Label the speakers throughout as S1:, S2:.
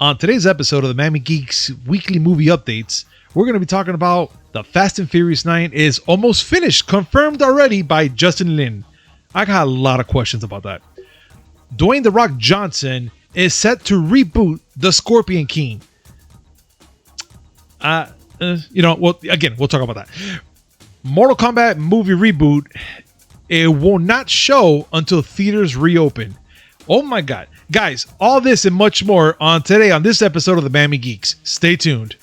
S1: On today's episode of the Miami Geeks weekly movie updates, we're going to be talking about the Fast and Furious 9 is almost finished, confirmed already by Justin Lin. I got a lot of questions about that. Dwayne "The Rock" Johnson is set to reboot The Scorpion King. We'll talk about that. Mortal Kombat movie reboot, it will not show until theaters reopen. Oh my God. Guys, all this and much more on this episode of the Miami Geeks. Stay tuned.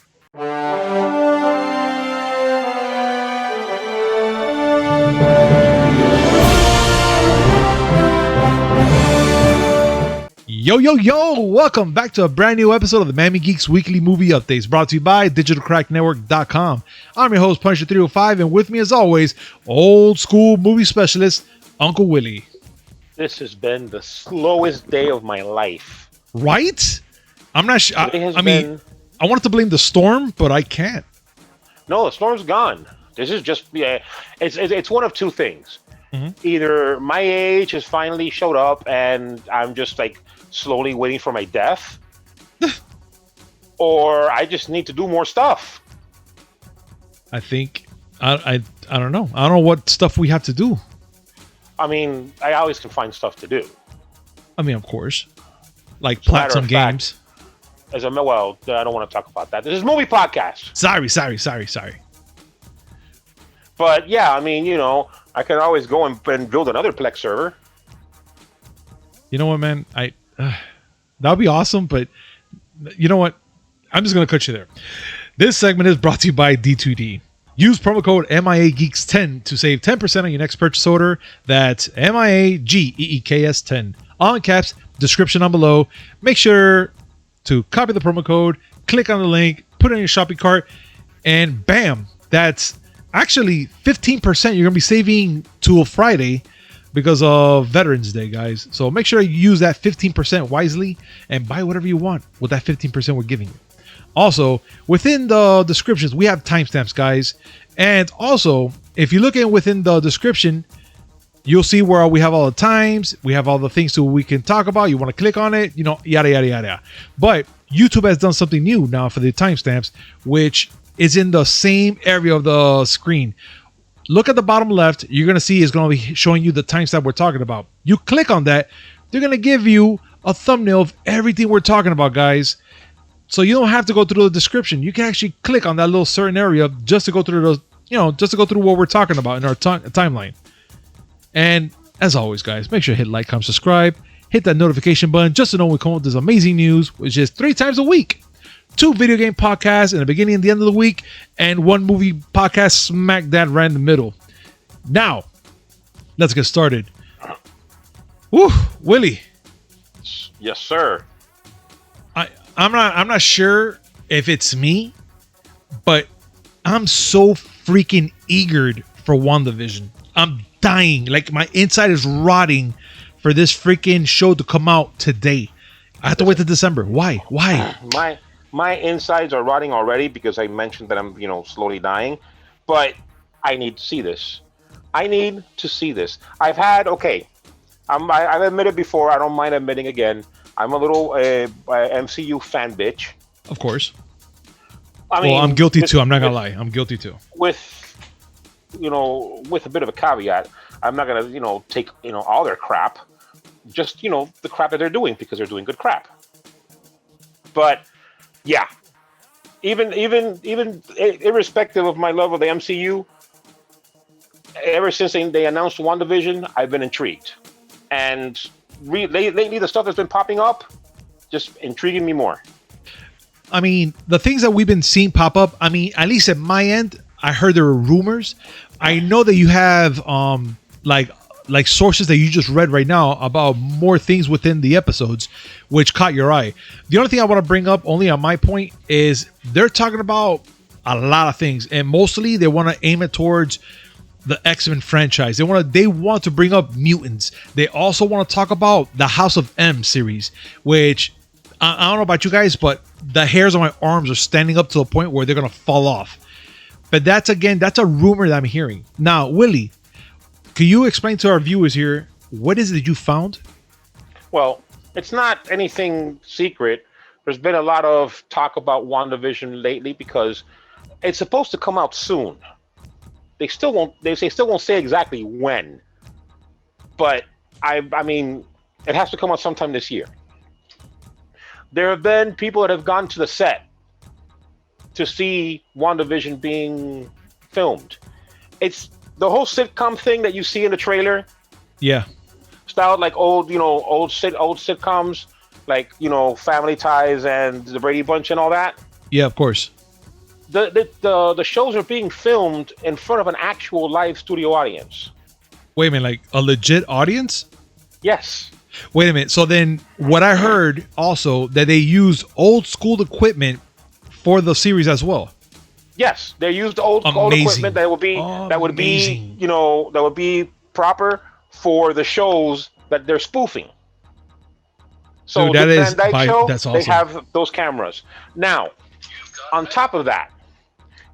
S1: Yo, welcome back to a brand new episode of the Miami Geeks Weekly Movie Updates, brought to you by DigitalCrackNetwork.com. I'm your host, Punisher305, and with me as always, old school movie specialist, Uncle Willy.
S2: This has been the slowest day of my life.
S1: Right? I'm not sure. I wanted to blame the storm, but I can't.
S2: No, the storm's gone. This is just, it's one of two things. Mm-hmm. Either my age has finally showed up and I'm just like slowly waiting for my death, or I just need to do more stuff.
S1: I think, I don't know. I don't know what stuff we have to do.
S2: I mean, I always can find stuff to do.
S1: I mean, of course. Like plat some games.
S2: I don't want to talk about that. This is a movie podcast.
S1: Sorry.
S2: But yeah, I mean, I can always go and build another Plex server.
S1: You know what, man? That would be awesome, but you know what? I'm just going to cut you there. This segment is brought to you by D2D. Use promo code MIAGeeks10 to save 10% on your next purchase order. That's MIAGEEKS10. All in caps, description down below. Make sure to copy the promo code, click on the link, put it in your shopping cart, and bam, that's actually 15% you're going to be saving till Friday because of Veterans Day, guys. So make sure you use that 15% wisely and buy whatever you want with that 15% we're giving you. Also, within the descriptions, we have timestamps, guys. And also, if you look within the description, you'll see where we have all the times. We have all the things so we can talk about. You want to click on it, yada. But YouTube has done something new now for the timestamps, which is in the same area of the screen. Look at the bottom left. You're going to see it's going to be showing you the timestamp we're talking about. You click on that. They're going to give you a thumbnail of everything we're talking about, guys. So you don't have to go through the description. You can actually click on that little certain area just to go through those, just to go through what we're talking about in our timeline. And as always, guys, make sure to hit like, comment, subscribe, hit that notification button just to know when we come up with this amazing news, which is 3 times a week. 2 video game podcasts in the beginning and the end of the week, and 1 movie podcast smack that right in the middle. Now, let's get started. Woo, Willy.
S2: Yes, sir.
S1: I'm not sure if it's me, but I'm so freaking eager for WandaVision. I'm dying. Like, my inside is rotting for this freaking show to come out today. I have to wait till December. Why?
S2: My insides are rotting already because I mentioned that I'm, slowly dying. But I need to see this. I've admitted before. I don't mind admitting again. I'm a little MCU fan bitch.
S1: Of course. I'm guilty too. I'm not gonna lie. I'm guilty too.
S2: With a bit of a caveat, I'm not gonna, take, all their crap. Just, the crap that they're doing because they're doing good crap. But yeah, even irrespective of my love of the MCU, ever since they announced WandaVision, I've been intrigued. And lately, the stuff that's been popping up, just intriguing me more.
S1: I mean, the things that we've been seeing pop up, I mean, at least at my end, I heard there were rumors. I know that you have like sources that you just read right now about more things within the episodes, which caught your eye. The only thing I want to bring up, only on my point, is they're talking about a lot of things, and mostly they want to aim it towards the X-Men franchise. They want to bring up mutants. They also want to talk about the House of M series, which I don't know about you guys, but the hairs on my arms are standing up to the point where they're gonna fall off. But that's a rumor that I'm hearing. Now, Willy, can you explain to our viewers here what is it that you found?
S2: Well, it's not anything secret there's been a lot of talk about WandaVision lately because it's supposed to come out soon. They still won't. Still won't say exactly when, but I mean, it has to come out sometime this year. There have been people that have gone to the set to see WandaVision being filmed. It's the whole sitcom thing that you see in the trailer.
S1: Yeah.
S2: Styled like old sitcoms, like, Family Ties and The Brady Bunch and all that.
S1: Yeah, of course.
S2: The shows are being filmed in front of an actual live studio audience.
S1: Wait a minute, like a legit audience?
S2: Yes.
S1: Wait a minute. So then what I heard also that they use old school equipment for the series as well.
S2: Yes, they used old equipment that would be proper for the shows that they're spoofing. So
S1: dude,
S2: the Van Dyke show,
S1: that's awesome.
S2: They have those cameras. Now, on top of that,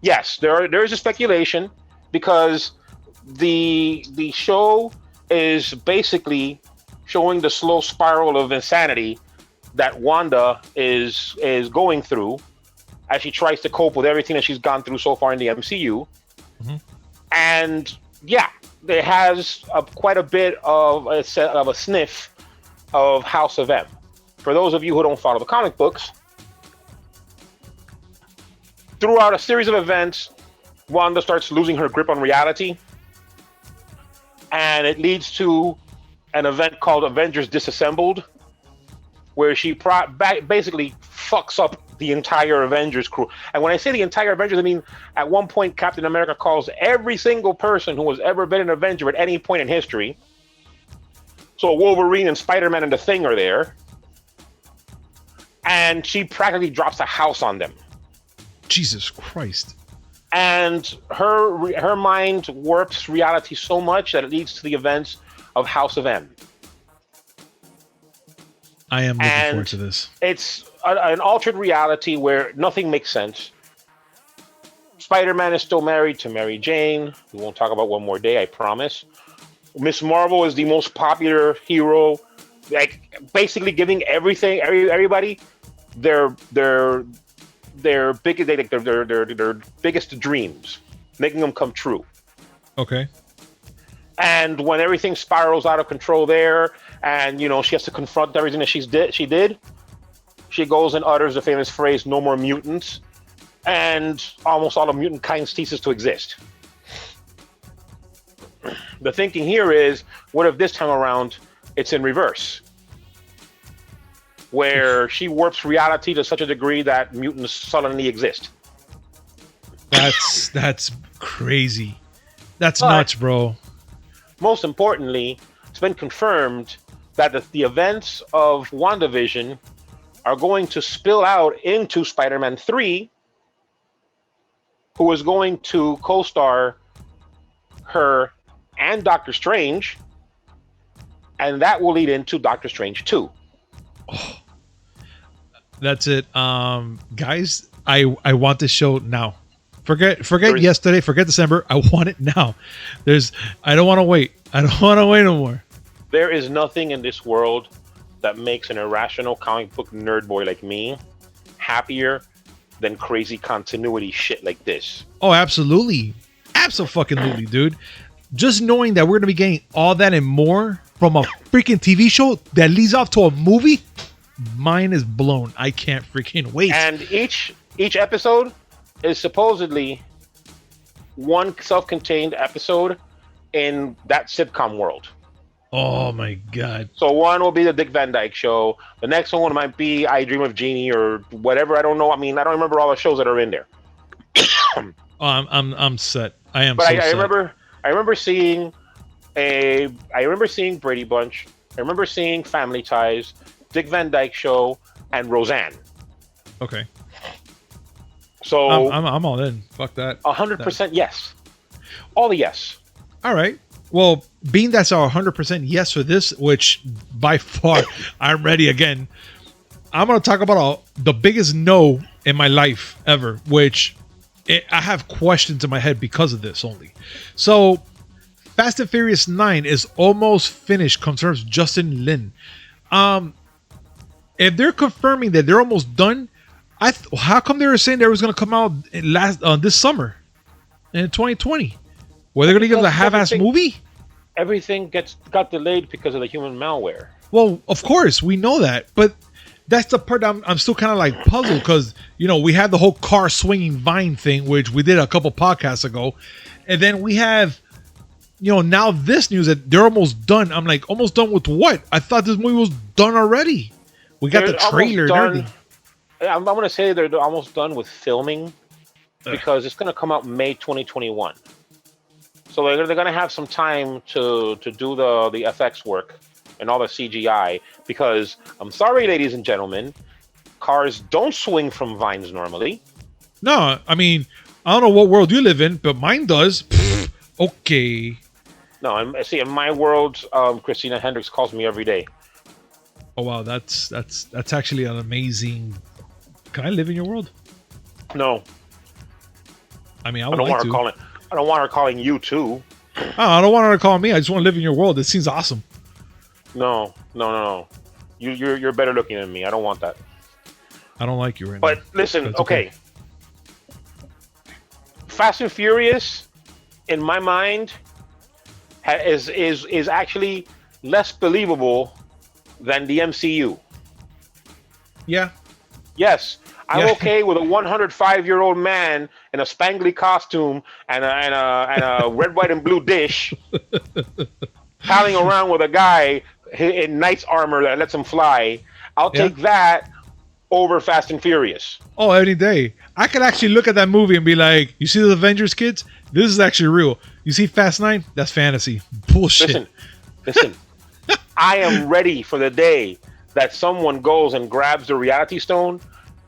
S2: yes, there is a speculation because the show is basically showing the slow spiral of insanity that Wanda is going through as she tries to cope with everything that she's gone through so far in the MCU.
S1: Mm-hmm.
S2: And yeah, there has quite a bit of a sniff of House of M. For those of you who don't follow the comic books, throughout a series of events, Wanda starts losing her grip on reality, and it leads to an event called Avengers Disassembled, where she basically fucks up the entire Avengers crew. And when I say the entire Avengers, I mean at one point Captain America calls every single person who has ever been an Avenger at any point in history. So Wolverine and Spider-Man and the Thing are there. And she practically drops a house on them.
S1: Jesus Christ.
S2: And her mind warps reality so much that it leads to the events of House of M.
S1: I am looking forward to this.
S2: It's an altered reality where nothing makes sense. Spider-Man is still married to Mary Jane. We won't talk about one more day, I promise. Miss Marvel is the most popular hero, like basically giving everybody their biggest dreams, making them come true.
S1: Okay.
S2: And when everything spirals out of control there, and she has to confront everything that she did, she goes and utters the famous phrase, "No more mutants," and almost all of mutant kind ceases to exist. The thinking here is, what if this time around it's in reverse, where she warps reality to such a degree that mutants suddenly exist?
S1: That's crazy. That's nuts, bro.
S2: Most importantly, it's been confirmed that the events of WandaVision are going to spill out into Spider-Man 3, who is going to co-star her and Doctor Strange, and that will lead into Doctor Strange 2.
S1: Oh, that's it. Guys, I want this show now. Forget yesterday, forget December. I want it now. I don't want to wait. I don't want to wait no more.
S2: There is nothing in this world that makes an irrational comic book nerd boy like me happier than crazy continuity shit like this.
S1: Oh, absolutely. Absolutely, dude. Just knowing that we're going to be getting all that and more from a freaking TV show that leads off to a movie, mine is blown. I can't freaking wait.
S2: And each episode is supposedly one self-contained episode in that sitcom world.
S1: Oh my God.
S2: So one will be the Dick Van Dyke Show. The next one might be I Dream of Jeannie or whatever. I don't know. I mean, I don't remember all the shows that are in there.
S1: Oh, I'm set. I am.
S2: But
S1: so
S2: I
S1: set.
S2: remember seeing Brady Bunch. I remember seeing Family Ties, Dick Van Dyke Show, and Roseanne.
S1: Okay.
S2: So
S1: I'm all in. Fuck that.
S2: 100% yes. All the yes.
S1: All right. Well, being that's our 100% yes for this, which by far I'm ready again. I'm going to talk about the biggest no in my life ever, which I have questions in my head because of this only. So, Fast and Furious 9 is almost finished, confirms Justin Lin. It if they're confirming that they're almost done, how come they were saying they was going to come out this summer in 2020? Were they going to give us a half-ass movie?
S2: Everything got delayed because of the human malware.
S1: Well, of course, we know that, but that's the part I'm still kind of like puzzled because, we had the whole car swinging vine thing, which we did a couple podcasts ago. And then we have, now this news that they're almost done. I'm like, almost done with what? I thought this movie was done already. We got the trailer and everything.
S2: I'm going to say they're almost done with filming because it's going to come out May 2021. So they're going to have some time to do the FX work and all the CGI because I'm sorry, ladies and gentlemen, cars don't swing from vines normally.
S1: No, I mean, I don't know what world you live in, but mine does. Okay.
S2: No, see, in my world, Christina Hendricks calls me every day.
S1: Oh wow, that's actually an amazing. Can I live in your world?
S2: No.
S1: I mean, I
S2: don't want her calling. I don't want her calling you too.
S1: Oh, I don't want her to call me. I just want to live in your world. It seems awesome.
S2: No. You're better looking than me. I don't want that.
S1: I don't like you right now.
S2: But listen, okay. Fast and Furious, in my mind, is actually less believable than the MCU.
S1: Yeah.
S2: Yes, I'm okay with a 105-year-old man in a spangly costume and a red, white, and blue dish, palling around with a guy in knight's armor that lets him fly. I'll take that over Fast and Furious.
S1: Oh, any day. I could actually look at that movie and be like, you see the Avengers, kids? This is actually real. You see Fast 9? That's fantasy. Bullshit.
S2: Listen. I am ready for the day that someone goes and grabs the reality stone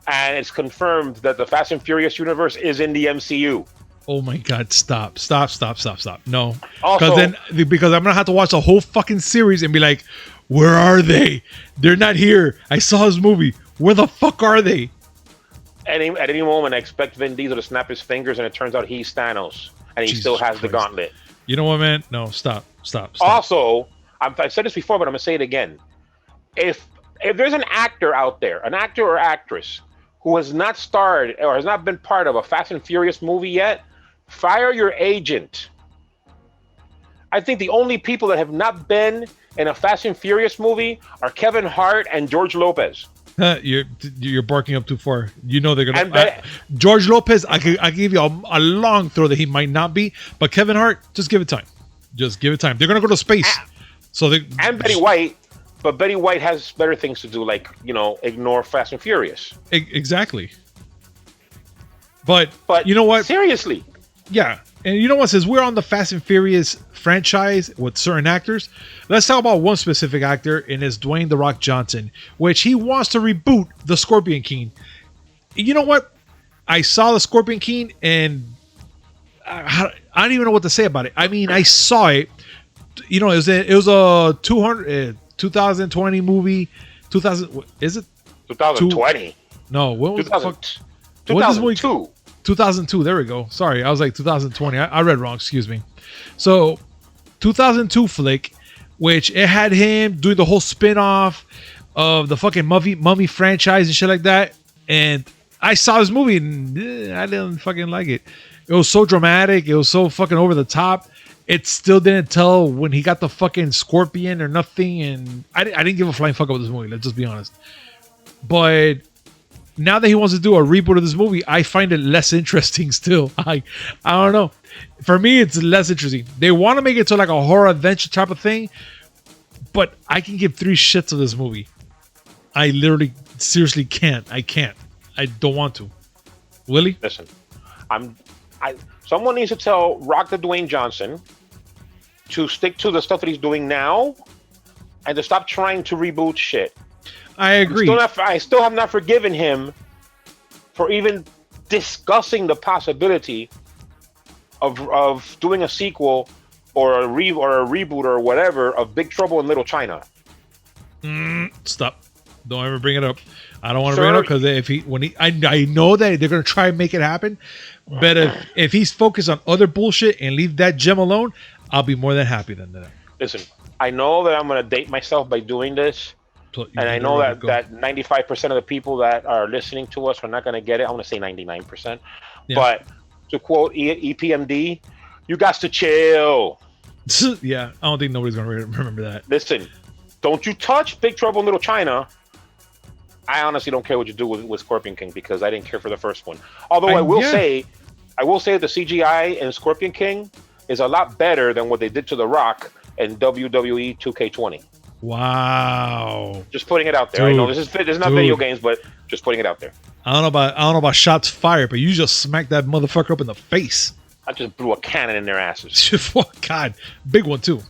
S2: and it's confirmed that the Fast and Furious universe is in the MCU.
S1: Oh my God, stop. No.
S2: Also,
S1: because I'm going to have to watch the whole fucking series and be like, where are they? They're not here. I saw this movie. Where the fuck are they?
S2: At any moment, I expect Vin Diesel to snap his fingers and it turns out he's Thanos and he still has the gauntlet.
S1: You know what, man? No, stop.
S2: Also, I've said this before, but I'm going to say it again. If there's an actor out there, an actor or actress who has not starred or has not been part of a Fast and Furious movie yet, fire your agent. I think the only people that have not been in a Fast and Furious movie are Kevin Hart and George Lopez.
S1: You're barking up too far. You know they're gonna. George Lopez, I could give you a long throw that he might not be, but Kevin Hart, just give it time. They're gonna go to space. And
S2: Betty White. But Betty White has better things to do, like, ignore Fast and Furious.
S1: Exactly. But you know what?
S2: Seriously.
S1: Yeah. And you know what? Since we're on the Fast and Furious franchise with certain actors, let's talk about one specific actor, and it's Dwayne "The Rock" Johnson, which he wants to reboot the Scorpion King. You know what? I saw the Scorpion King, and I don't even know what to say about it. I mean, I saw it. It was a 2020 movie. 2000 is it?
S2: 2020.
S1: No, what was
S2: 2002.
S1: 2002. There we go. Sorry, I was like 2020. I read wrong. Excuse me. So, 2002 flick, which it had him doing the whole spin-off of the fucking Mummy franchise and shit like that. And I saw this movie and I didn't fucking like it. It was so dramatic. It was so fucking over the top. It still didn't tell when he got the fucking scorpion or nothing. And I didn't give a flying fuck about this movie. Let's just be honest. But now that he wants to do a reboot of this movie, I find it less interesting still. I don't know. For me, it's less interesting. They want to make it to like a horror adventure type of thing. But I can give 3 shits of this movie. I literally, seriously can't. I can't. I don't want to. Willy?
S2: Listen, someone needs to tell Rock the Dwayne Johnson to stick to the stuff that he's doing now and to stop trying to reboot shit.
S1: I agree.
S2: I still have not forgiven him for even discussing the possibility of doing a sequel or a reboot or whatever of Big Trouble in Little China.
S1: Stop. Don't ever bring it up. I don't want to bring it up because I know that they're gonna try and make it happen. But if he's focused on other bullshit and leave that gem alone, I'll be more than happy than that.
S2: Listen, I know that I'm gonna date myself by doing this, And I know that 95% of the people that are listening to us are not going to get it. I want to say 99%. Yeah. But to quote EPMD, you got to chill.
S1: Yeah, I don't think nobody's going to remember that.
S2: Listen, don't you touch Big Trouble in Little China. I honestly don't care what you do with Scorpion King because I didn't care for the first one. Although I will say the CGI in Scorpion King is a lot better than what they did to The Rock in WWE 2K20.
S1: Wow!
S2: Just putting it out there. Dude, I know this is not video games, but just putting it out there.
S1: I don't know about shots fired, but you just smacked that motherfucker up in the face.
S2: I just blew a cannon in their asses.
S1: God, big one too.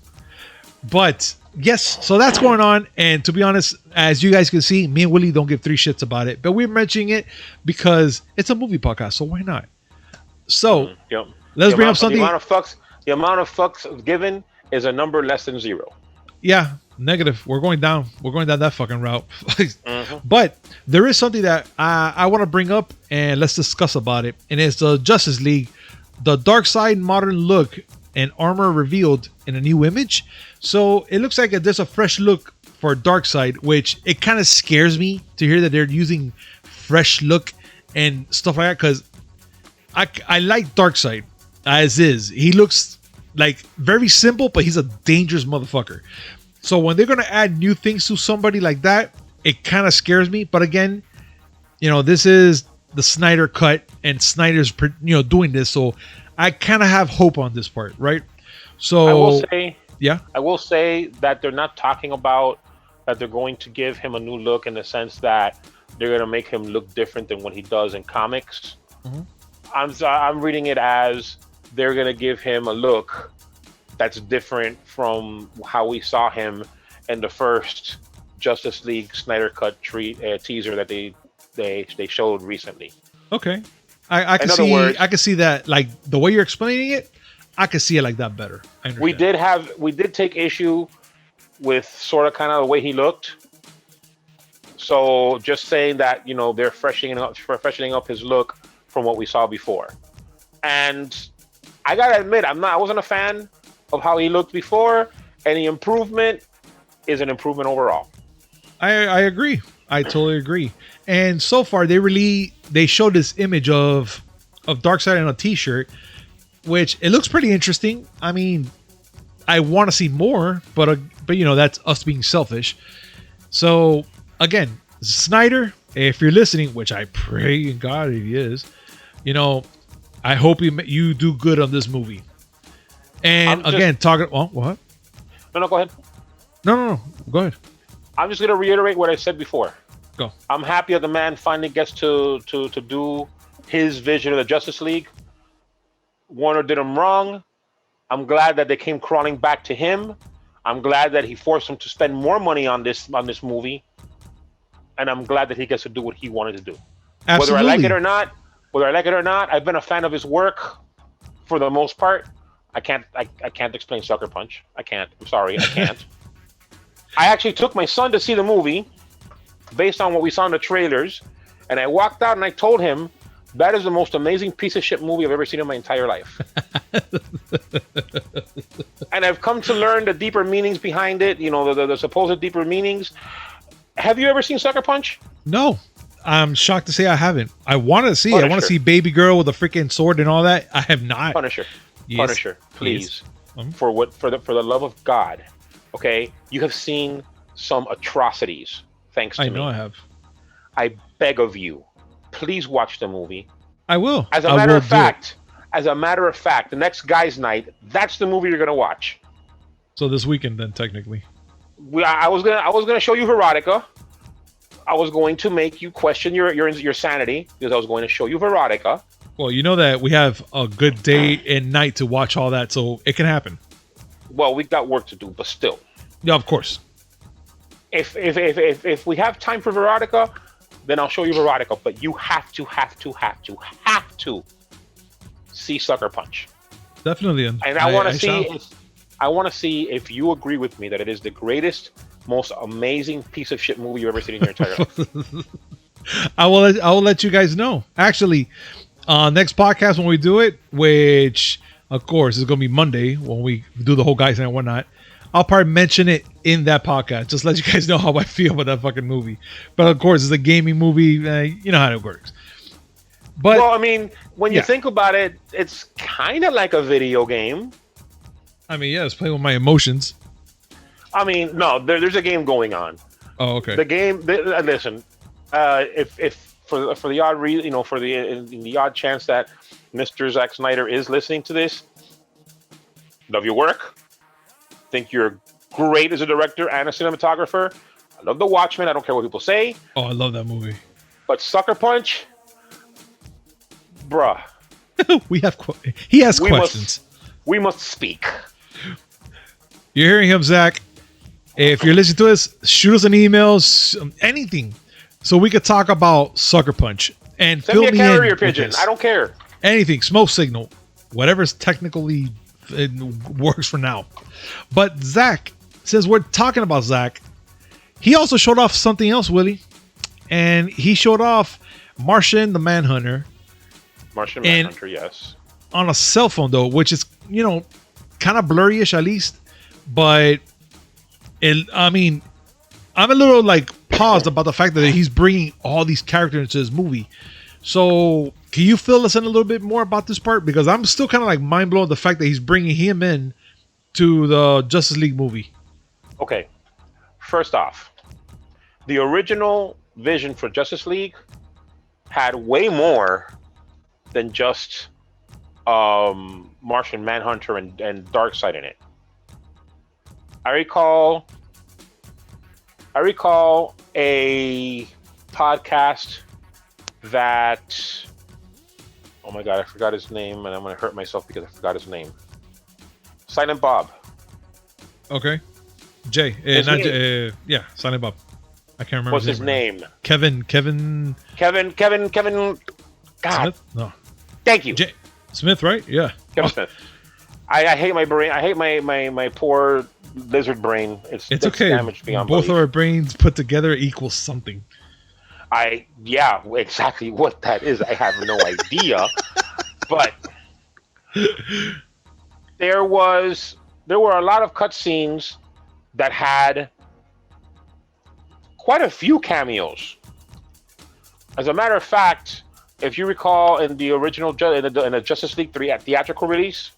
S1: But yes, so that's going on. And to be honest, as you guys can see, me and Willy don't give three shits about it, but we're mentioning it because it's a movie podcast, so why not? So let's bring up something.
S2: The amount of fucks given is a number less than 0.
S1: Yeah, negative. We're going down. We're going down that fucking route. But there is something that I want to bring up and let's discuss about it. And it's the Justice League, the Darkseid modern look and armor revealed in a new image. So it looks like there's a fresh look for Darkseid, which it kind of scares me to hear that they're using fresh look and stuff like that because I like Darkseid as is. He looks like very simple, but he's a dangerous motherfucker. So when they're going to add new things to somebody like that, it kind of scares me. But again, this is the Snyder cut and Snyder's, doing this. So I kind of have hope on this part, right? So I will say that they're not talking about that they're going to give him a new look in the sense that they're going to make him look different than what he does in comics. I'm reading it as they're going to give him a look that's different from how we saw him in the first Justice League Snyder Cut teaser that they showed recently. Okay. I can see that, like the way you're explaining it, I can see it like that better.
S2: We did take issue with sort of kind of the way he looked. So just saying that, they're freshening up his look from what we saw before. And I gotta admit, I wasn't a fan of how he looked before. Any improvement is an improvement overall.
S1: I agree. I totally agree. And so far, they showed this image of Darkseid on a T-shirt, which it looks pretty interesting. I mean, I want to see more, but that's us being selfish. So again, Snyder, if you're listening, which I pray in God he is, I hope you do good on this movie. And talking. Oh, what?
S2: No, go ahead.
S1: No, go ahead.
S2: I'm just gonna reiterate what I said before.
S1: Go.
S2: I'm happy that the man finally gets to do his vision of the Justice League. Warner did him wrong. I'm glad that they came crawling back to him. I'm glad that he forced him to spend more money on this movie. And I'm glad that he gets to do what he wanted to do.
S1: Absolutely.
S2: Whether I like it or not, I've been a fan of his work for the most part. I can't explain Sucker Punch. I can't. I'm sorry, I can't. I actually took my son to see the movie based on what we saw in the trailers, and I walked out and I told him that is the most amazing piece of shit movie I've ever seen in my entire life. And I've come to learn the deeper meanings behind it, the supposed deeper meanings. Have you ever seen Sucker Punch?
S1: No. I'm shocked to say I haven't. I want to see
S2: Punisher.
S1: it. I want to see Baby Girl with a freaking sword and all that. I have not.
S2: Punisher.
S1: Yes.
S2: Punisher, please. Yes. For the love of God, okay? You have seen some atrocities, thanks to me.
S1: I know I have.
S2: I beg of you, please watch the movie.
S1: I will.
S2: As a matter of fact, the next Guys' Night, that's the movie you're gonna watch.
S1: So this weekend, then, technically.
S2: I was gonna show you Veronica. I was going to make you question your sanity because I was going to show you Veronica.
S1: Well, you know that we have a good day and night to watch all that, so it can happen.
S2: Well, we've got work to do, but still.
S1: Yeah, of course.
S2: If we have time for Veronica, then I'll show you Veronica. But you have to see Sucker Punch.
S1: Definitely.
S2: And I want to see if you agree with me that it is the greatest, most amazing piece of shit movie you've ever seen in your entire life.
S1: I will let you guys know. Actually, next podcast when we do it, which of course is going to be Monday when we do the whole Guys and whatnot, I'll probably mention it in that podcast. Just let you guys know how I feel about that fucking movie. But of course, it's a gaming movie. You know how it works. But
S2: well, I mean, when you think about it, it's kind of like a video game.
S1: I mean, yeah, it's playing with my emotions.
S2: I mean, no, there's a game going on.
S1: Oh, okay.
S2: The game. Listen, if for the odd reason, for in the odd chance that Mr. Zack Snyder is listening to this, love your work. Think you're great as a director and a cinematographer. I love The Watchmen. I don't care what people say.
S1: Oh, I love that movie.
S2: But Sucker Punch, bruh.
S1: He has questions.
S2: We must speak.
S1: You're hearing him, Zach. If you're listening to us, shoot us an email, anything, so we could talk about Sucker Punch and
S2: send me a carrier pigeon. I don't care.
S1: Anything, smoke signal, whatever's technically it works for now. But Zach, since we're talking about Zach, he also showed off something else, Willie, and he showed off Martian the Manhunter.
S2: Martian Manhunter, yes.
S1: On a cell phone though, which is kind of blurry-ish at least, but I mean, I'm a little paused about the fact that he's bringing all these characters into his movie. So can you fill us in a little bit more about this part? Because I'm still kind of mind blown at the fact that he's bringing him in to the Justice League movie.
S2: Okay. First off, the original vision for Justice League had way more than just Martian Manhunter and Darkseid in it. I recall a podcast that, oh my god, I forgot his name, and I'm gonna hurt myself because I forgot his name. Silent Bob.
S1: Okay. Silent Bob. I can't remember.
S2: What's his name?
S1: Kevin.
S2: God.
S1: Smith? No.
S2: Thank you.
S1: Smith, right? Yeah.
S2: Kevin Smith. I hate my brain. I hate my poor lizard brain. It's
S1: okay.
S2: Damaged beyond
S1: both
S2: belief.
S1: of our brains put together equals something.
S2: Exactly what that is. I have no idea. But there were a lot of cutscenes that had quite a few cameos. As a matter of fact, if you recall, in the original in the Justice League 3 theatrical release,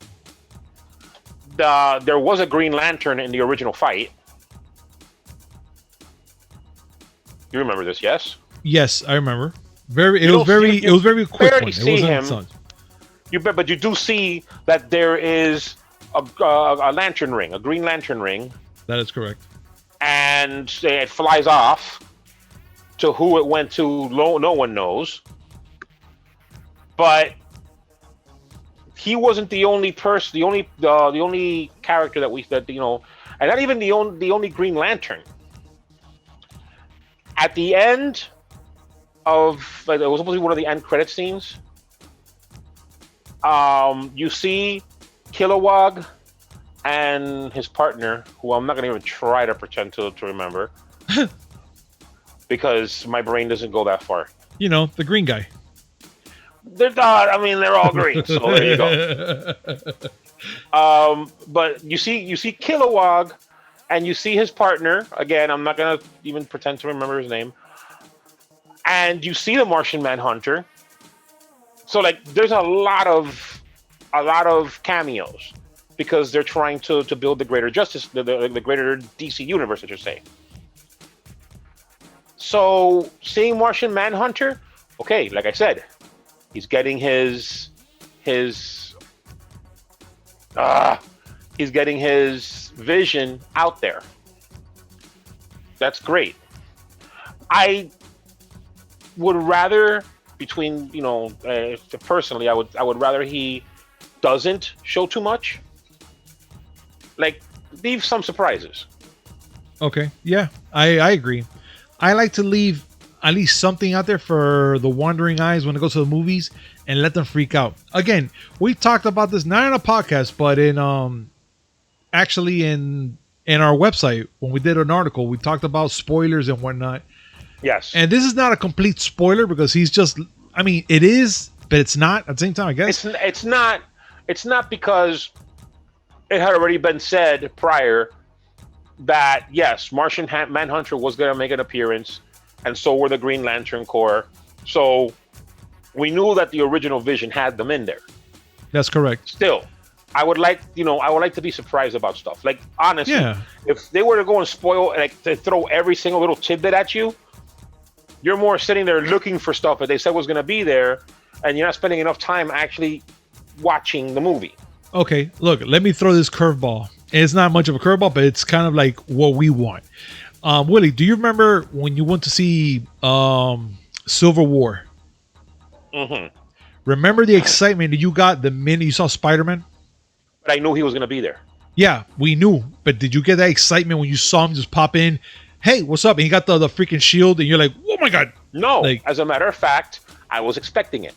S2: there was a Green Lantern in the original fight. You remember this, yes?
S1: Yes, I remember. It was very quick.
S2: Barely see him. But you do see that there is a lantern ring, a Green Lantern ring.
S1: That is correct.
S2: And it flies off. To who it went to, no one knows. But he wasn't the only person, the only character and not even the only Green Lantern. At the end of, it was supposed to be one of the end credit scenes. You see Kilowog and his partner, who I'm not going to even try to pretend to remember, because my brain doesn't go that far.
S1: The green guy.
S2: They're not. I mean, they're all green. So there you go. But you see Kilowog, and you see his partner. Again, I'm not going to even pretend to remember his name. And you see the Martian Manhunter. So there's a lot of cameos because they're trying to build the greater justice, the greater DC universe, I should say. So seeing Martian Manhunter, okay, like I said, he's getting his vision out there. That's great. I would rather, personally, I would rather he doesn't show too much. Leave some surprises.
S1: Okay, yeah, I agree. I like to leave at least something out there for the wandering eyes when it goes to the movies and let them freak out. Again, we talked about this not in a podcast, but in actually in our website when we did an article, we talked about spoilers and whatnot.
S2: Yes.
S1: And this is not a complete spoiler because he's just, I mean, it is, but it's not at the same time, I guess.
S2: It's not because it had already been said prior that yes, Manhunter was going to make an appearance, and so were the Green Lantern Corps. So we knew that the original Vision had them in there.
S1: That's correct.
S2: Still, I would like to be surprised about stuff. Like honestly, if they were to go and spoil, like to throw every single little tidbit at you, you're more sitting there looking for stuff that they said was going to be there, and you're not spending enough time actually watching the movie.
S1: Okay, look, let me throw this curveball. It's not much of a curveball, but it's kind of like what we want. Willie, do you remember when you went to see Civil War?
S2: Mm-hmm.
S1: Remember the excitement that you got the minute you saw Spider-Man?
S2: But I knew he was going to be there.
S1: Yeah, we knew. But did you get that excitement when you saw him just pop in? Hey, what's up? And he got the freaking shield, and you're like, oh my God.
S2: No,
S1: like,
S2: as a matter of fact, I was expecting it.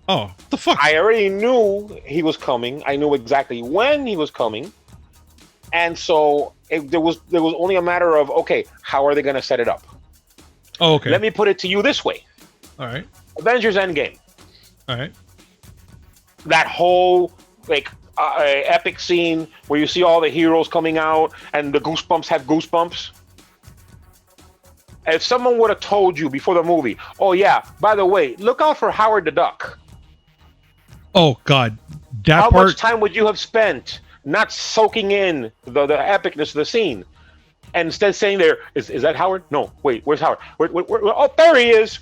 S1: Oh, what the fuck?
S2: I already knew he was coming. I knew exactly when he was coming. And so there was only a matter of, okay, how are they going to set it up?
S1: Oh, okay.
S2: Let me put it to you this way.
S1: All right.
S2: Avengers Endgame.
S1: All right.
S2: That whole epic scene where you see all the heroes coming out and the goosebumps have goosebumps. If someone would have told you before the movie, oh yeah, by the way, look out for Howard the Duck.
S1: Oh God.
S2: How much time would you have spent not soaking in the epicness of the scene, and instead saying there, is that Howard? No, wait, where's Howard? Where, oh, there he is.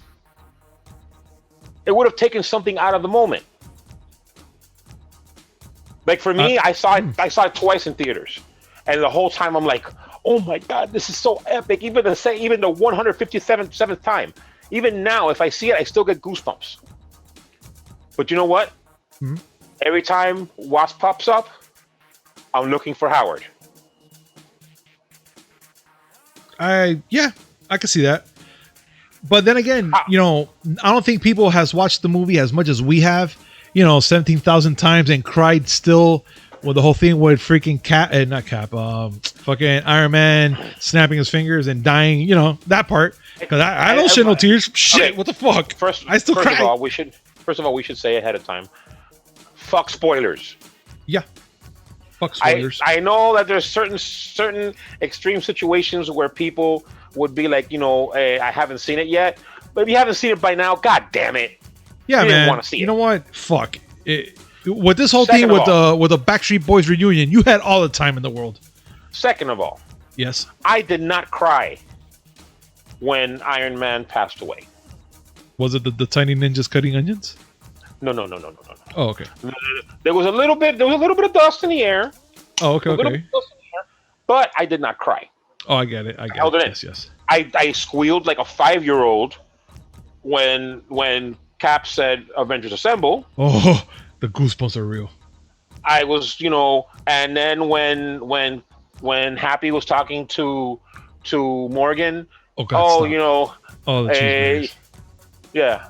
S2: It would have taken something out of the moment. Like for me, I saw it twice in theaters, and the whole time I'm like, oh my God, this is so epic. Even the 157th time, even now, if I see it, I still get goosebumps. But you know what?
S1: Mm-hmm.
S2: Every time Wasp pops up, I'm looking for Howard.
S1: I can see that. But then again, I don't think people has watched the movie as much as we have, 17,000 times and cried still with the whole thing with freaking fucking Iron Man snapping his fingers and dying, that part. Because I don't shed no tears. Shit, what the fuck? I still cry.
S2: First of all, we should say ahead of time, fuck spoilers.
S1: Yeah. Fuck spoilers.
S2: I know that there's certain extreme situations where people would be like, hey, I haven't seen it yet. But if you haven't seen it by now, god damn it.
S1: Yeah, man. Didn't want to see it. You know what? Fuck. With this whole thing with the Backstreet Boys reunion, you had all the time in the world.
S2: Second of all.
S1: Yes.
S2: I did not cry when Iron Man passed away.
S1: Was it the tiny ninjas cutting onions?
S2: No.
S1: Oh, okay.
S2: There was a little bit of dust in the air.
S1: Oh, okay.
S2: But I did not cry.
S1: Oh, I get it. I
S2: held it in.
S1: Yes.
S2: I squealed like a 5-year-old when Cap said Avengers Assemble.
S1: Oh, the goosebumps are real.
S2: I was, and then when Happy was talking to Morgan,
S1: oh, God,
S2: the cheeseburgers. Yeah.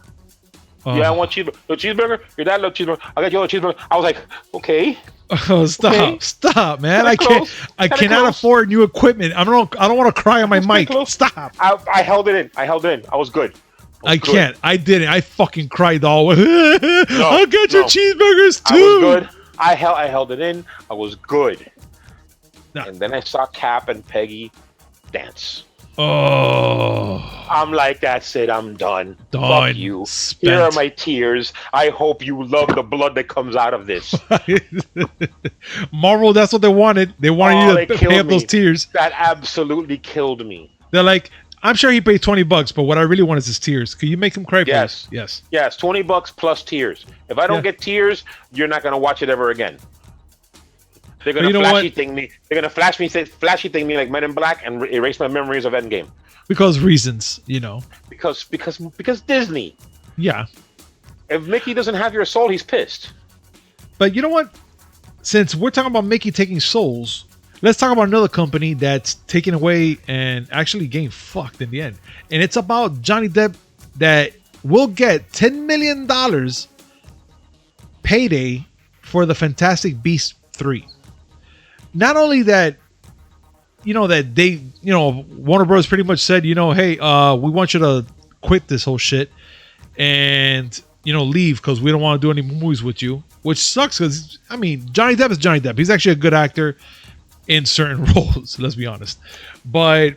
S2: Yeah, I want cheeseburger. No cheeseburger? Your dad loves cheeseburger. I got you a cheeseburger. I was like, okay.
S1: Oh, stop, man! I cannot afford new equipment. I don't want to cry on my mic. Stop.
S2: I held it in. I was good.
S1: I can't. I didn't. I fucking cried all way. I'll get your cheeseburgers too.
S2: I was good. I held it in. I was good. No. And then I saw Cap and Peggy dance.
S1: Oh.
S2: I'm like, that's it. I'm done. Fuck you. Spent. Here are my tears. I hope you love the blood that comes out of this.
S1: Marvel, that's what they wanted. They wanted you to pay up those tears.
S2: That absolutely killed me.
S1: They're like, I'm sure he paid $20, but what I really want is his tears. Can you make him cry?
S2: Yes.
S1: Yes.
S2: Yes. $20 plus tears. If I don't get tears, you're not going to watch it ever again. They're going to flashy thing me. They're going to flashy thing me like Men in Black and erase my memories of Endgame.
S1: Because reasons,
S2: Because Disney.
S1: Yeah.
S2: If Mickey doesn't have your soul, he's pissed.
S1: But you know what? Since we're talking about Mickey taking souls, let's talk about another company that's taken away and actually getting fucked in the end. And it's about Johnny Depp that will get $10 million payday for the Fantastic Beasts 3. Not only that, that they, Warner Bros. Pretty much said, hey, we want you to quit this whole shit and, leave because we don't want to do any movies with you, which sucks because, Johnny Depp is Johnny Depp. He's actually a good actor. in certain roles. Let's be honest, but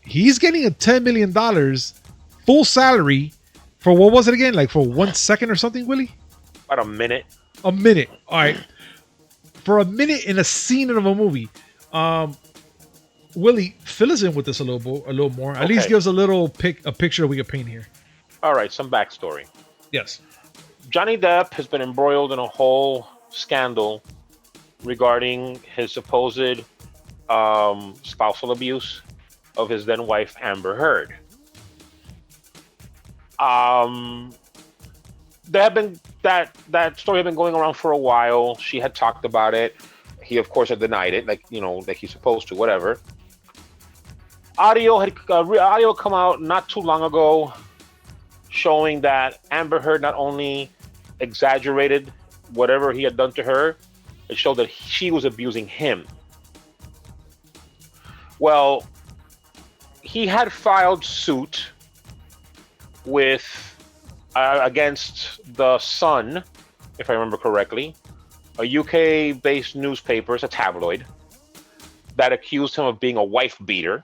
S1: he's getting a $10 million full salary for what was it again? Like for 1 second or something, Willie?
S2: About a minute.
S1: A minute. All right. For a minute in a scene of a movie. Willie, fill us in with this a little more. At least give us a picture we can paint here.
S2: All right, some backstory.
S1: Yes.
S2: Johnny Depp has been embroiled in a whole scandal regarding his supposed spousal abuse of his then wife Amber Heard. There have been that story had been going around for a while. She had talked about it. He, of course, had denied it, like he's supposed to, whatever. Audio come out not too long ago, showing that Amber Heard not only exaggerated whatever he had done to her, it showed that she was abusing him. Well, he had filed suit with against the Sun, if I remember correctly, a UK-based newspaper, it's a tabloid, that accused him of being a wife beater.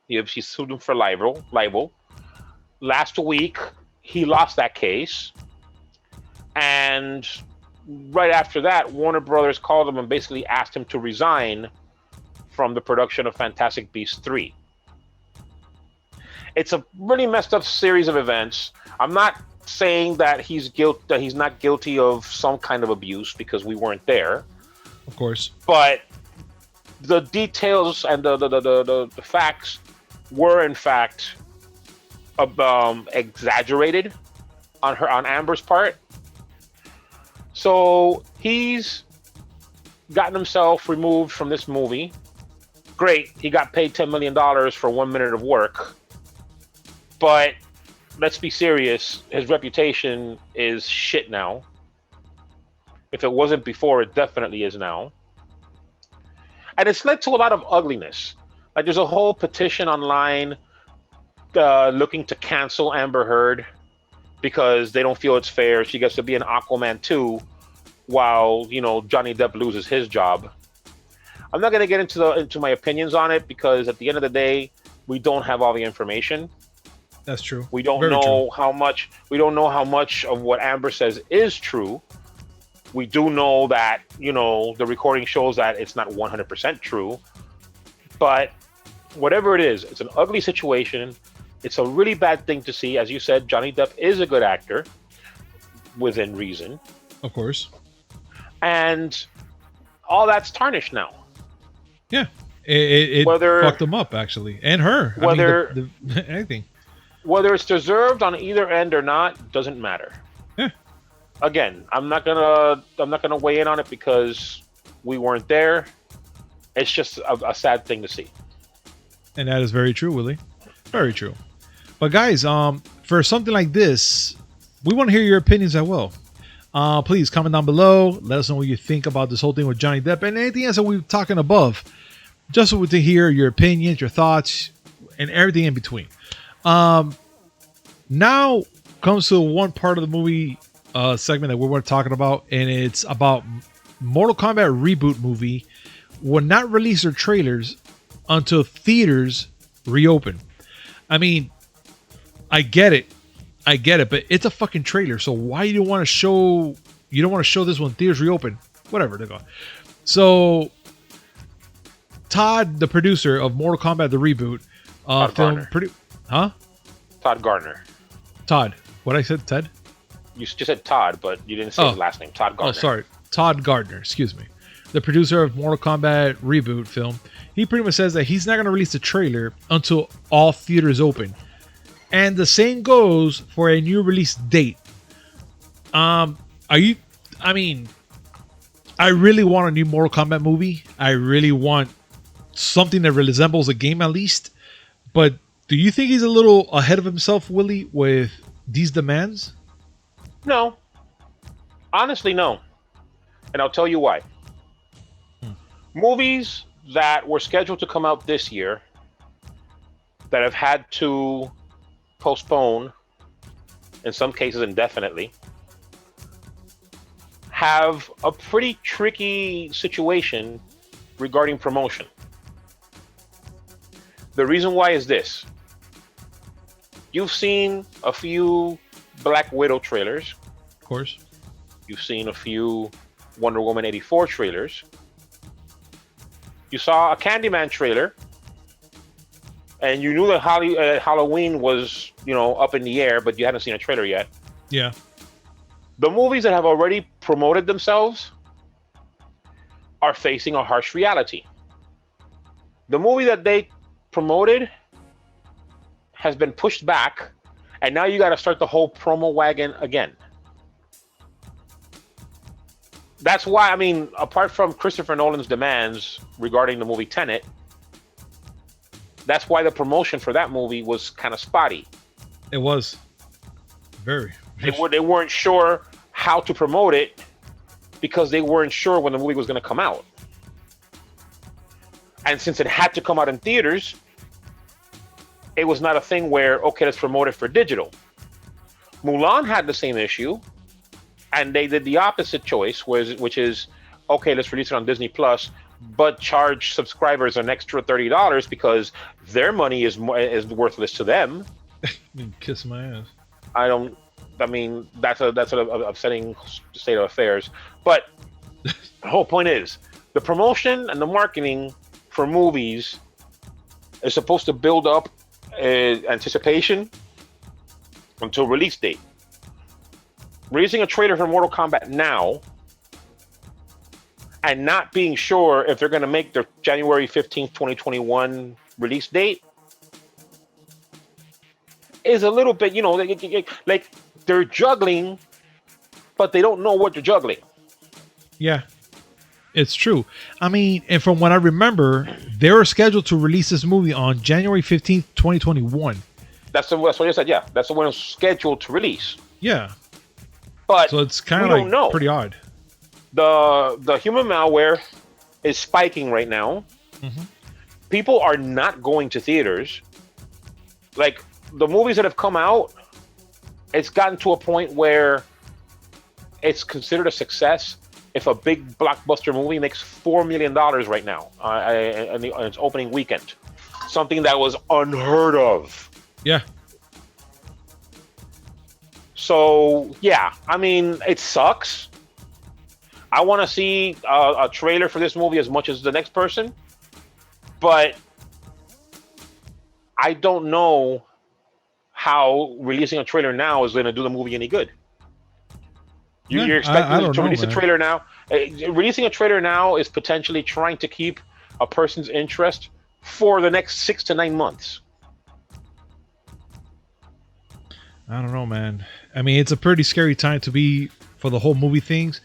S2: He sued him for libel. Last week, he lost that case, and right after that, Warner Brothers called him and basically asked him to resign from the production of Fantastic Beasts 3. It's a really messed up series of events. I'm not saying that he's not guilty of some kind of abuse because we weren't there.
S1: Of course.
S2: But the details and the facts were in fact exaggerated on Amber's part. So he's gotten himself removed from this movie. Great, he got paid $10 million for 1 minute of work. But let's be serious, his reputation is shit now. If it wasn't before, it definitely is now. And it's led to a lot of ugliness. Like there's a whole petition online looking to cancel Amber Heard because they don't feel it's fair. She gets to be an Aquaman 2 while, Johnny Depp loses his job. I'm not going to get into my opinions on it because at the end of the day, we don't have all the information.
S1: That's true.
S2: We don't know how much of what Amber says is true. We do know that, the recording shows that it's not 100% true. But whatever it is, it's an ugly situation. It's a really bad thing to see. As you said, Johnny Depp is a good actor within reason.
S1: Of course. And
S2: all that's tarnished now.
S1: Yeah. It fucked him up, actually. And her. Anything.
S2: Whether it's deserved on either end or not doesn't matter.
S1: Yeah.
S2: Again, I'm not gonna weigh in on it because we weren't there. It's just a sad thing to see.
S1: And that is very true, Willie. Very true. But guys, for something like this, we want to hear your opinions as well. Please comment down below. Let us know what you think about this whole thing with Johnny Depp and anything else that we've talking above. Just so to hear your opinions, your thoughts, and everything in between. Now comes to one part of the movie segment that we were talking about, and it's about Mortal Kombat Reboot Movie will not release their trailers until theaters reopen. I mean, I get it, but it's a fucking trailer. So why you don't want to show this when theaters reopen? Whatever, they go. So Todd, the producer of Mortal Kombat the Reboot,
S2: Todd Gardner.
S1: Todd. What I said, Ted?
S2: You just said Todd, but you didn't say his last name. Todd Gardner.
S1: Oh, sorry. Todd Gardner. Excuse me. The producer of Mortal Kombat Reboot film. He pretty much says that he's not going to release the trailer until all theaters open. And the same goes for a new release date. I really want a new Mortal Kombat movie. I really want something that resembles a game at least. But do you think he's a little ahead of himself, Willie, with these demands?
S2: No. Honestly, no. And I'll tell you why. Movies that were scheduled to come out this year that have had to postpone, in some cases indefinitely, have a pretty tricky situation regarding promotion. The reason why is this. You've seen a few Black Widow trailers.
S1: Of course.
S2: You've seen a few Wonder Woman 84 trailers. You saw a Candyman trailer. And you knew that Halloween was, up in the air, but you hadn't seen a trailer yet.
S1: Yeah.
S2: The movies that have already promoted themselves are facing a harsh reality. The movie that they promoted has been pushed back, and now you got to start the whole promo wagon again. That's why, apart from Christopher Nolan's demands regarding the movie Tenet, that's why the promotion for that movie was kind of spotty.
S1: It was. Very.
S2: They weren't sure how to promote it because they weren't sure when the movie was going to come out. And since it had to come out in theaters, it was not a thing where, okay, let's promote it for digital. Mulan had the same issue, and they did the opposite choice, which is, okay, let's release it on Disney Plus, but charge subscribers an extra $30 because their money is worthless to them.
S1: You kiss my ass.
S2: That's an upsetting state of affairs. But the whole point is, the promotion and the marketing for movies is supposed to build up anticipation until release date. Releasing a trailer for Mortal Kombat now and not being sure if they're going to make their January 15th, 2021 release date is a little bit, like they're juggling, but they don't know what they're juggling.
S1: Yeah, it's true. And from what I remember, they were scheduled to release this movie on January 15th, 2021.
S2: That's what I said, yeah. That's the one scheduled to release.
S1: Yeah.
S2: But
S1: so it's kind of like pretty odd.
S2: The human malware is spiking right now.
S1: Mm-hmm.
S2: People are not going to theaters. Like, the movies that have come out, it's gotten to a point where it's considered a success if a big blockbuster movie makes $4 million right now in its opening weekend. Something that was unheard of.
S1: Yeah.
S2: So, yeah, it sucks. I want to see a trailer for this movie as much as the next person, but I don't know how releasing a trailer now is going to do the movie any good. You're expecting to release a trailer now. Releasing a trailer now is potentially trying to keep a person's interest for the next 6 to 9 months.
S1: I don't know, man. It's a pretty scary time to be for the whole movie things,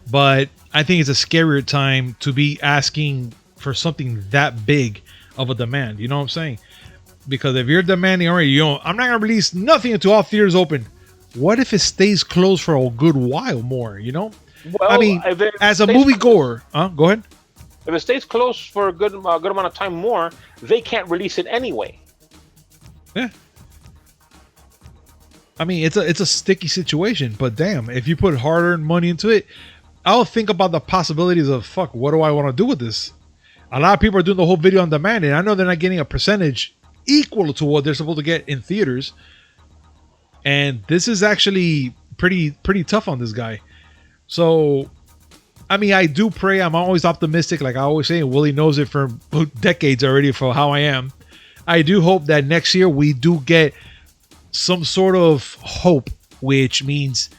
S1: but I think it's a scarier time to be asking for something that big of a demand. You know what I'm saying? Because if you're demanding already, I'm not going to release nothing until all theaters open. What if it stays closed for a good while more,
S2: Well,
S1: as a moviegoer, go ahead.
S2: If it stays closed for a good amount of time more, they can't release it anyway.
S1: Yeah. It's a sticky situation, but damn, if you put hard-earned money into it, I'll think about the possibilities of, what do I want to do with this? A lot of people are doing the whole video on demand, and I know they're not getting a percentage equal to what they're supposed to get in theaters. And this is actually pretty tough on this guy. So, I do pray. I'm always optimistic. Like I always say, Willy knows it for decades already for how I am. I do hope that next year we do get some sort of hope, which means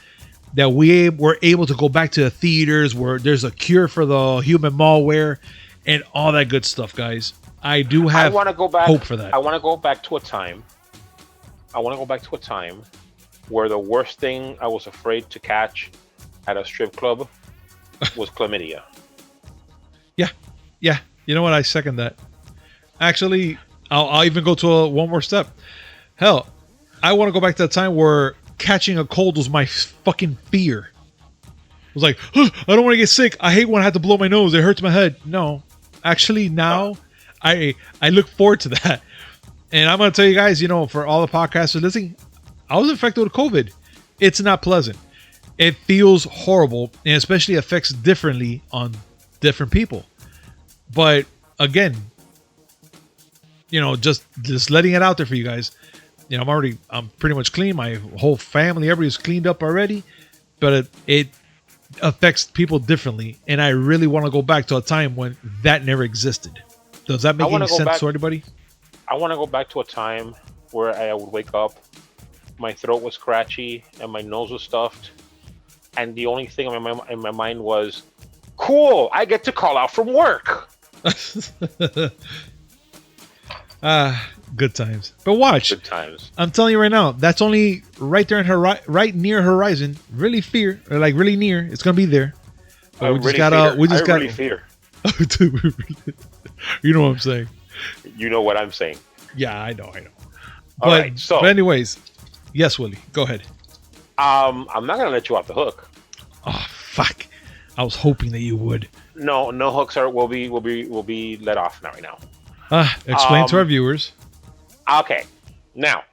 S1: that we're able to go back to the theaters where there's a cure for the human malware and all that good stuff, guys. I do have hope for that.
S2: I want to go back to a time where the worst thing I was afraid to catch at a strip club was chlamydia.
S1: Yeah. You know what? I second that. Actually, I'll even go to one more step. Hell, I want to go back to the time where catching a cold was my fucking fear. It was like, I don't want to get sick. I hate when I have to blow my nose. It hurts my head. No. Actually, now I look forward to that. And I'm going to tell you guys, for all the podcasters listening, I was infected with COVID. It's not pleasant. It feels horrible, and especially affects differently on different people. But again, just letting it out there for you guys. I'm pretty much clean. My whole family, everybody's cleaned up already, but it affects people differently. And I really want to go back to a time when that never existed. Does that make any sense to anybody?
S2: I want to go back to a time where I would wake up, my throat was scratchy, and my nose was stuffed. And the only thing in my mind was, cool, I get to call out from work.
S1: Good times. But watch.
S2: Good times.
S1: I'm telling you right now, that's only right there in right near horizon. Really really near. It's gonna be there. But we just gotta
S2: fear.
S1: You know what I'm saying.
S2: You know what I'm saying.
S1: Yeah, I know.
S2: But
S1: anyways, yes, Willie, go ahead.
S2: I'm not gonna let you off the hook.
S1: Oh fuck! I was hoping that you would.
S2: No hooks will be let off now right now.
S1: Explain to our viewers.
S2: Okay, now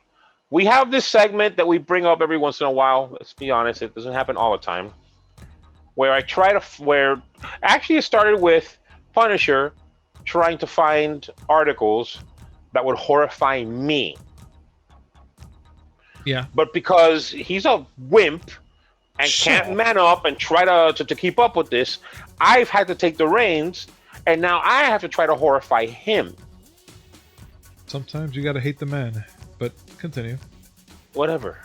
S2: we have this segment that we bring up every once in a while. Let's be honest, it doesn't happen all the time. Where actually it started with Punisher trying to find articles that would horrify me.
S1: Yeah.
S2: But because he's a wimp and can't man up and try to keep up with this, I've had to take the reins, and now I have to try to horrify him.
S1: Sometimes you gotta hate the man, but continue.
S2: Whatever.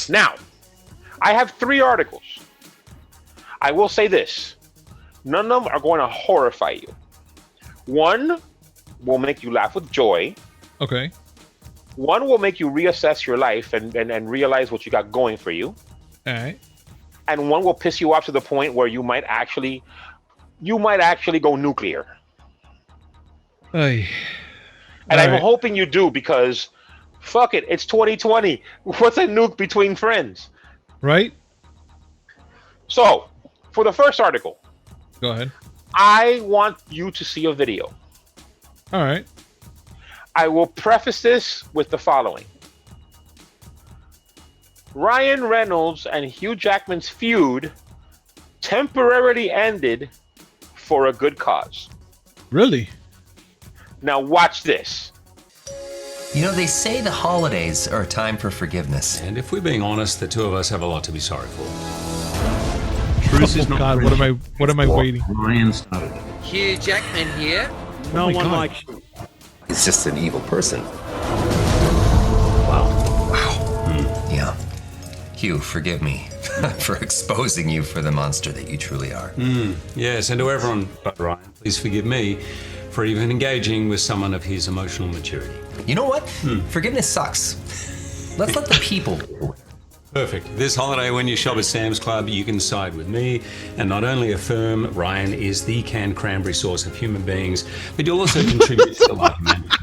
S2: Now, I have 3 articles. I will say this. None of them are going to horrify you. One will make you laugh with joy.
S1: Okay.
S2: One will make you reassess your life and realize what you got going for you.
S1: All right.
S2: And one will piss you off to the point where you might actually go nuclear.
S1: Hey.
S2: And I'm hoping you do, because fuck it, it's 2020. What's a nuke between friends?
S1: Right?
S2: So, for the first article,
S1: go ahead.
S2: I want you to see a video.
S1: All right.
S2: I will preface this with the following. Ryan Reynolds and Hugh Jackman's feud temporarily ended for a good cause.
S1: Really?
S2: Now watch this.
S3: They say the holidays are a time for forgiveness.
S4: And if we're being honest, the two of us have a lot to be sorry for.
S1: Truth is not God, what am I waiting?
S5: Ryan started it.
S6: Hugh Jackman here.
S5: No one likes you.
S3: He's just an evil person.
S5: Wow.
S3: Yeah. Hugh, forgive me for exposing you for the monster that you truly are.
S4: Yes, and to everyone but Ryan, please forgive me for even engaging with someone of his emotional maturity.
S3: You know what? Forgiveness sucks. Let's let the people do it.
S4: Perfect. This holiday, when you shop at Sam's Club, you can side with me and not only affirm Ryan is the canned cranberry source of human beings, but you'll also contribute to the Life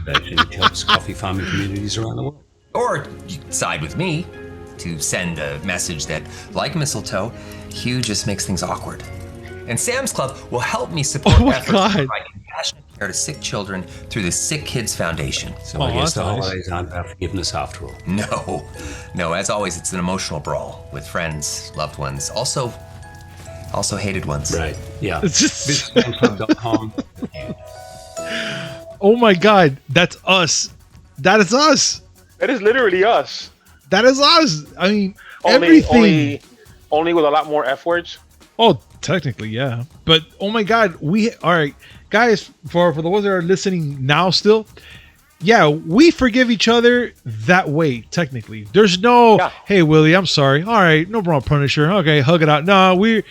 S4: Foundation, which helps coffee farming communities around the world.
S3: Or you can side with me to send a message that, like mistletoe, Hugh just makes things awkward. And Sam's Club will help me support efforts to provide compassionate care to sick children through the Sick Kids Foundation.
S4: So I guess the holidays aren't about forgiveness after all.
S3: No, as always, it's an emotional brawl with friends, loved ones, also hated ones.
S4: Right, yeah.
S1: It's just...
S4: BizFanClub.com.
S1: Oh my God, that's us. That is us.
S2: That is literally us.
S1: That is us. I mean, everything.
S2: Only with a lot more F words.
S1: Oh, technically, yeah. But oh my God, all right, guys. For the ones that are listening now, still, yeah, we forgive each other that way. Technically, there's no, hey Willie, I'm sorry. All right, no problem, Punisher. Okay, hug it out. No, we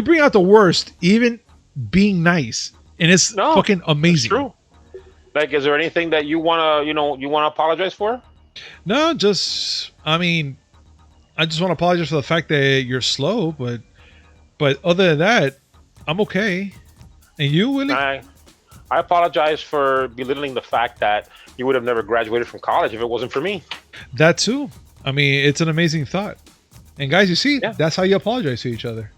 S1: bring out the worst, even being nice, and it's fucking amazing.
S2: It's true. Like, is there anything that you wanna apologize for?
S1: No, I just want to apologize for the fact that you're slow, but other than that, I'm okay. And you, Willie?
S2: I apologize for belittling the fact that you would have never graduated from college if it wasn't for me.
S1: That too. I mean, it's an amazing thought. And guys, you see, that's how you apologize to each other.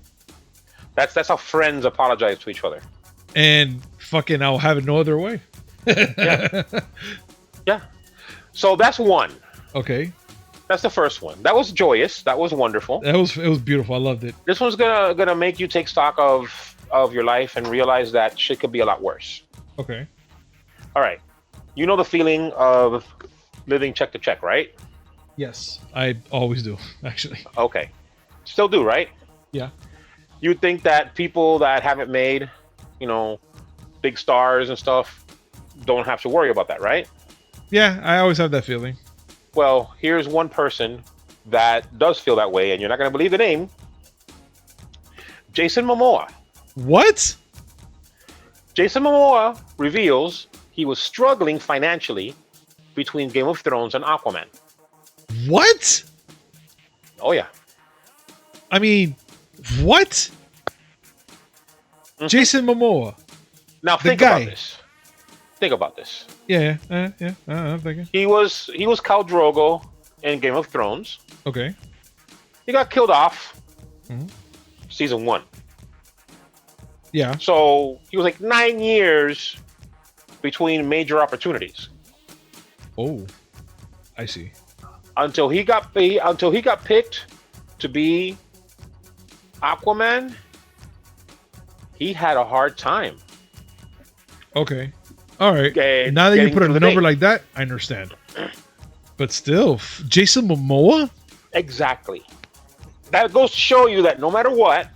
S2: That's how friends apologize to each other.
S1: And fucking, I'll have it no other way.
S2: Yeah. So that's one.
S1: Okay.
S2: That's the first one. That was joyous. That was wonderful.
S1: It was beautiful. I loved it.
S2: This one's gonna make you take stock of of your life and realize that shit could be a lot worse.
S1: Okay.
S2: All right. You know the feeling of living check to check, right?
S1: Yes, I always do, actually.
S2: Okay. Still do, right?
S1: Yeah.
S2: You think that people that haven't made, big stars and stuff don't have to worry about that, right?
S1: Yeah, I always have that feeling.
S2: Well, here's one person that does feel that way, and you're not going to believe the name. Jason Momoa.
S1: What?
S2: Jason Momoa reveals he was struggling financially between Game of Thrones and Aquaman.
S1: What?
S2: Oh, yeah.
S1: I mean, what?
S2: Mm-hmm.
S1: Jason Momoa.
S2: Now think about this. Think about this.
S1: Yeah. I'm thinking.
S2: He was Khal Drogo in Game of Thrones.
S1: Okay.
S2: He got killed off.
S1: Mm-hmm.
S2: Season 1.
S1: Yeah.
S2: So he was like 9 years between major opportunities.
S1: Oh, I see.
S2: Until he got picked to be Aquaman, he had a hard time.
S1: Okay. All right. Now that you put a number like that, I understand. But still, Jason Momoa?
S2: Exactly. That goes to show you that no matter what,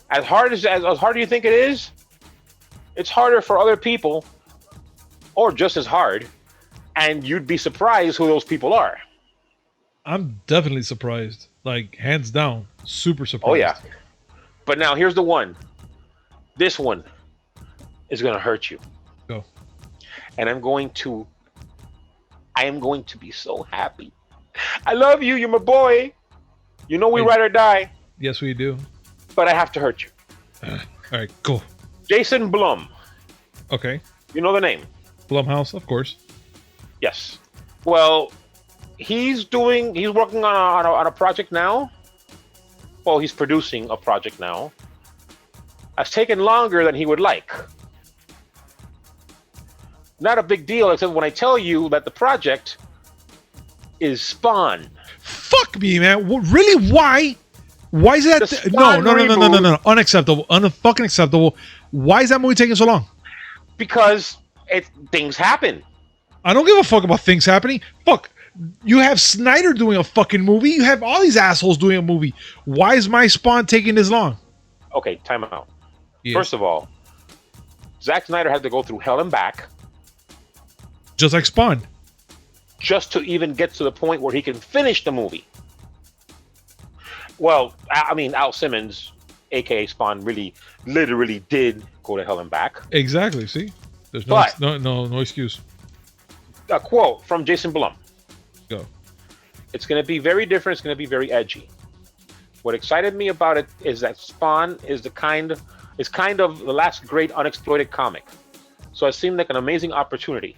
S2: as hard as you think it is, it's harder for other people, or just as hard, and you'd be surprised who those people are.
S1: I'm definitely surprised. Like, hands down, super surprised.
S2: Oh yeah. But now here's the one. This one is gonna hurt you.
S1: Go.
S2: And I am going to be so happy. I love you. You're my boy. You know we ride or die.
S1: Yes, we do.
S2: But I have to hurt you.
S1: All right, go.
S2: Jason Blum.
S1: Okay.
S2: You know the name?
S1: Blumhouse, of course.
S2: Yes. Well, he's working on a project now. Well, he's producing a project now. It's taken longer than he would like. Not a big deal, except when I tell you that the project is Spawn.
S1: Fuck me, man. Really? Why? Why is that? No. Unacceptable. Unfucking acceptable. Why is that movie taking so long?
S2: Because things happen.
S1: I don't give a fuck about things happening. Fuck. You have Snyder doing a fucking movie. You have all these assholes doing a movie. Why is my Spawn taking this long?
S2: Okay, time out.
S1: Yes.
S2: First of all, Zack Snyder had to go through hell and back.
S1: Just like Spawn.
S2: Just to even get to the point where he can finish the movie. Well, I mean, Al Simmons, a.k.a. Spawn, literally did go to hell and back.
S1: Exactly, see? There's no excuse.
S2: A quote from Jason Blum.
S1: Go.
S2: It's going to be very different. It's going to be very edgy. What excited me about it is that Spawn is kind of the last great unexploited comic. So it seemed like an amazing opportunity.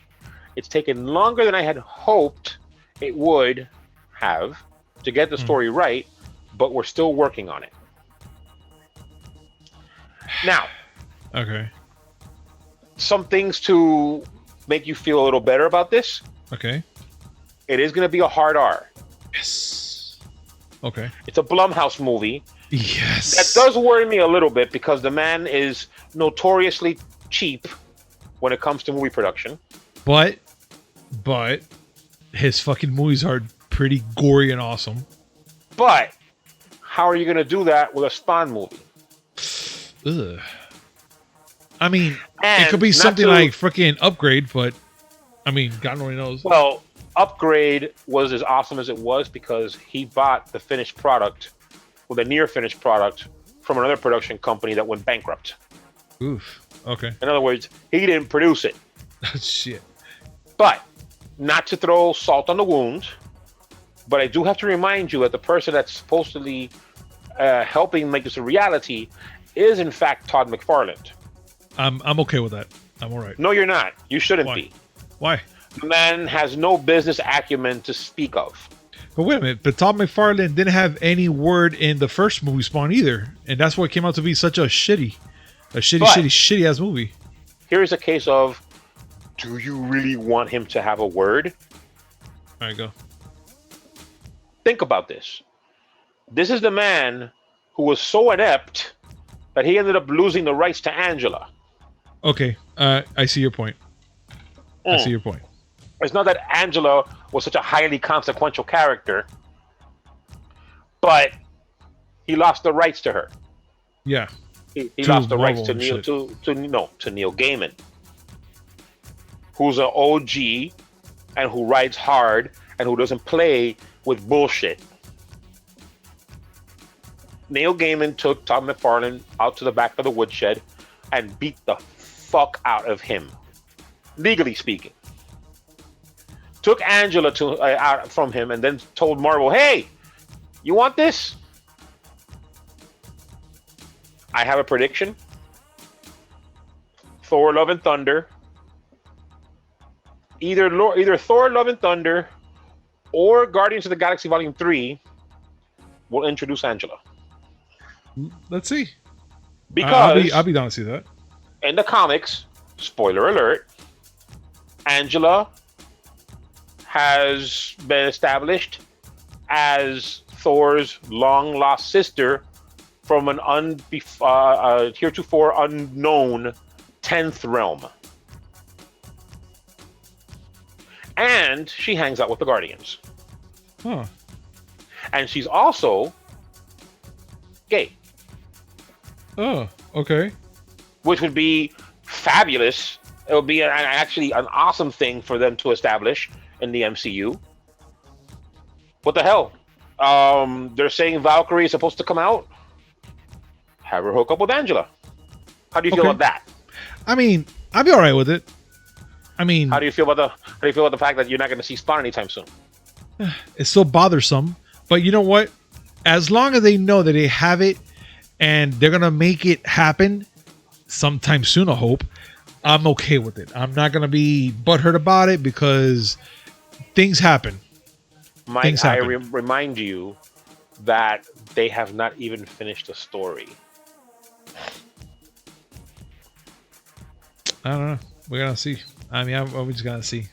S2: It's taken longer than I had hoped it would have to get the story right, but we're still working on it. Now,
S1: okay.
S2: Some things to make you feel a little better about this.
S1: Okay.
S2: It is going to be a hard R.
S1: Yes. Okay.
S2: It's a Blumhouse movie.
S1: Yes.
S2: That does worry me a little bit because the man is notoriously cheap when it comes to movie production. But
S1: his fucking movies are pretty gory and awesome.
S2: But how are you going to do that with a Spawn movie?
S1: Ugh. I mean, it could be something like freaking Upgrade, but I mean, God only knows.
S2: Well, Upgrade was as awesome as it was because he bought the finished product, or the near finished product, from another production company that went bankrupt.
S1: Oof. Okay.
S2: In other words, he didn't produce it.
S1: Shit.
S2: But not to throw salt on the wound, but I do have to remind you that the person that's supposedly helping make this a reality is in fact Todd McFarlane.
S1: I'm okay with that. I'm all right.
S2: No, you're not. You shouldn't be.
S1: Why?
S2: The man has no business acumen to speak of.
S1: But wait a minute. But Todd McFarlane didn't have any word in the first movie Spawn either, and that's what came out to be such a shitty ass movie.
S2: Here's a case of, do you really want him to have a word?
S1: All right, go.
S2: Think about this. This is the man who was so inept that he ended up losing the rights to Angela.
S1: Okay, I see your point. I see your point.
S2: It's not that Angela was such a highly consequential character, but he lost the rights to her.
S1: Yeah.
S2: He lost the rights to Neil Gaiman, who's an OG and who rides hard and who doesn't play with bullshit. Neil Gaiman took Todd McFarlane out to the back of the woodshed and beat the fuck out of him, legally speaking. Took Angela out from him and then told Marvel, "Hey, you want this? I have a prediction. Thor: Love and Thunder. Either Thor: Love and Thunder or Guardians of the Galaxy Volume 3 will introduce Angela."
S1: Let's see.
S2: Because
S1: I'll be down to see that.
S2: In the comics, spoiler alert, Angela has been established as Thor's long-lost sister from an heretofore unknown 10th realm. And she hangs out with the Guardians.
S1: Huh.
S2: And she's also gay.
S1: Oh, okay.
S2: Which would be fabulous. It would be actually an awesome thing for them to establish in the MCU. What the hell? They're saying Valkyrie is supposed to come out. Have her hook up with Angela. How do you feel about that?
S1: I mean, I'd be all right with it. I mean,
S2: how do you feel about the fact that you're not going to see Spawn anytime soon?
S1: It's so bothersome, but you know what? As long as they know that they have it and they're gonna make it happen sometime soon, I hope, I'm okay with it. I'm not gonna be butthurt about it because things happen.
S2: Mike, I remind you that they have not even finished the story.
S1: I don't know. We're gonna see. I mean, we're just gonna see.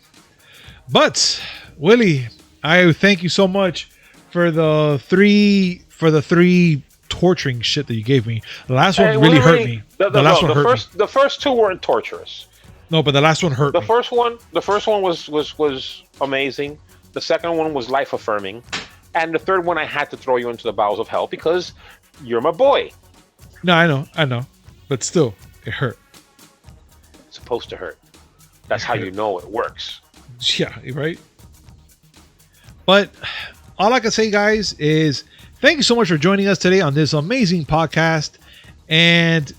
S1: But Willy, I thank you so much for the three torturing shit that you gave me. The last one really hurt me. The last one hurt me.
S2: The first two weren't torturous.
S1: No, but the last one hurt me.
S2: The first one was amazing. The second one was life affirming, and the third one I had to throw you into the bowels of hell because you're my boy.
S1: No, I know, but still, it hurt.
S2: It's supposed to hurt. That's how you know it works.
S1: Yeah, right. But all I can say, guys, is thank you so much for joining us today on this amazing podcast. And,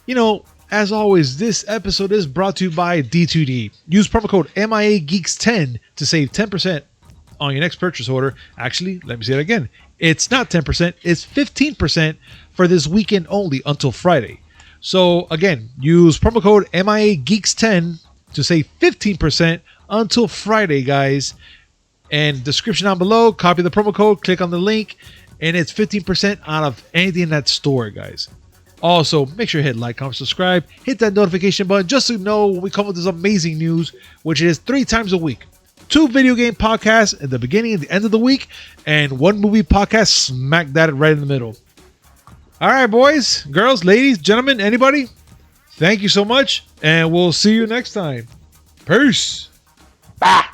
S1: you know, as always, this episode is brought to you by D2D. Use promo code MIAGeeks10 to save 10% on your next purchase order. Actually, let me say it again. It's not 10%, it's 15% for this weekend only until Friday. So, again, use promo code MIAGeeks10 to save 15% until Friday, guys. And description down below, copy the promo code, click on the link, and it's 15% out of anything in that store, guys. Also, make sure you hit like, comment, subscribe, hit that notification button just to know when we come with this amazing news, which is 3 times a week. 2 video game podcasts at the beginning and the end of the week, and 1 movie podcast smack that right in the middle. All right, boys, girls, ladies, gentlemen, anybody, thank you so much, and we'll see you next time. Peace.
S2: Bah!